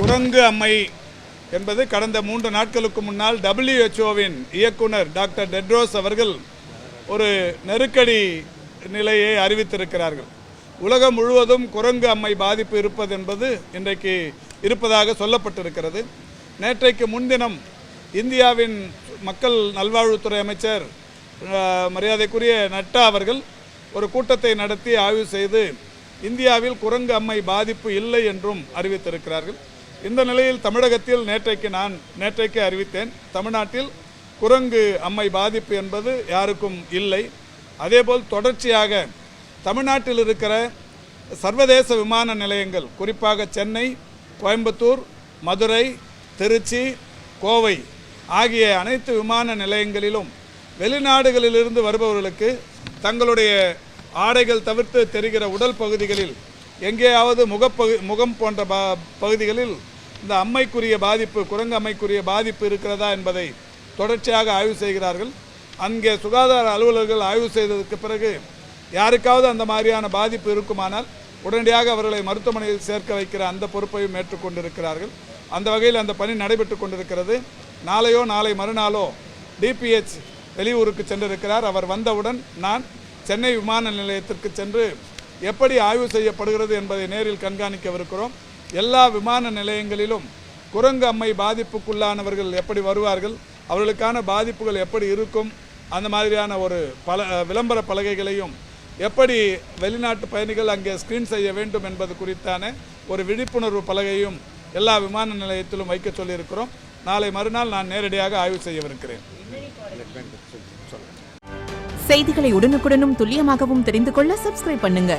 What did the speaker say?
குரங்கு அம்மை என்பது கடந்த 3 நாட்களுக்கு முன்னால் WHO-வின் இயக்குனர் டாக்டர் டெட்ரோஸ் அவர்கள் ஒரு நெருக்கடி நிலையை அறிவித்திருக்கிறார்கள். உலகம் முழுவதும் குரங்கு அம்மை பாதிப்பு இருப்பது என்பது இன்றைக்கு இருப்பதாக சொல்லப்பட்டிருக்கிறது. நேற்றைக்கு முன்தினம் இந்தியாவின் மக்கள் நல்வாழ்வுத்துறை அமைச்சர் மரியாதைக்குரிய நட்டா அவர்கள் ஒரு கூட்டத்தை நடத்தி ஆய்வு செய்து இந்தியாவில் குரங்கு அம்மை பாதிப்பு இல்லை என்றும் அறிவித்திருக்கிறார்கள். இந்த நிலையில் தமிழகத்தில் நேற்றைக்கு அறிவித்தேன், தமிழ்நாட்டில் குரங்கு அம்மை பாதிப்பு என்பது யாருக்கும் இல்லை. அதேபோல் தொடர்ச்சியாக தமிழ்நாட்டில் இருக்கிற சர்வதேச விமான நிலையங்கள், குறிப்பாக சென்னை, கோயம்புத்தூர், மதுரை, திருச்சி, கோவை ஆகிய அனைத்து விமான நிலையங்களிலும் வெளிநாடுகளிலிருந்து வருபவர்களுக்கு தங்களுடைய ஆடைகள் தவிர்த்து தெரிகிற உடல் பகுதிகளில் எங்கேயாவது முகம் போன்ற பகுதிகளில் இந்த அம்மைக்குரிய பாதிப்பு, குரங்கு அம்மைக்குரிய பாதிப்பு இருக்கிறதா என்பதை தொடர்ச்சியாக ஆய்வு செய்கிறார்கள். அங்கே சுகாதார அலுவலர்கள் ஆய்வு செய்ததற்கு பிறகு யாருக்காவது அந்த மாதிரியான பாதிப்பு இருக்குமானால் உடனடியாக அவர்களை மருத்துவமனையில் சேர்க்க வைக்கிற அந்த பொறுப்பையும் ஏற்றுக்கொண்டிருக்கிறார்கள். அந்த வகையில் அந்த பணி நடைபெற்று கொண்டிருக்கிறது. நாளையோ நாளை மறுநாளோ டிபிஹெச் வெளியூருக்கு சென்றிருக்கிறார். அவர் வந்தவுடன் நான் சென்னை விமான நிலையத்திற்கு சென்று எப்படி ஆய்வு செய்யப்படுகிறது என்பதை நேரில் கண்காணிக்கவிருக்கிறோம். எல்லா விமான நிலையங்களிலும் குரங்கு அம்மை பாதிப்புக்குள்ளானவர்கள் எப்படி வருவார்கள், அவர்களுக்கான பாதிப்புகள் எப்படி இருக்கும், அந்த மாதிரியான ஒரு விளம்பர பலகைகளையும் எப்படி வெளிநாட்டு பயணிகள் அங்கே ஸ்கிரீன் செய்ய வேண்டும் என்பது குறித்தான ஒரு விழிப்புணர்வு பலகையும் எல்லா விமான நிலையத்திலும் வைக்க சொல்லியிருக்கிறோம். நாளை மறுநாள் நான் நேரடியாக ஆய்வு செய்யவிருக்கிறேன். செய்திகளை உடனுக்குடனும் துல்லியமாகவும் தெரிந்து கொள்ள சப்ஸ்கிரைப் பண்ணுங்க.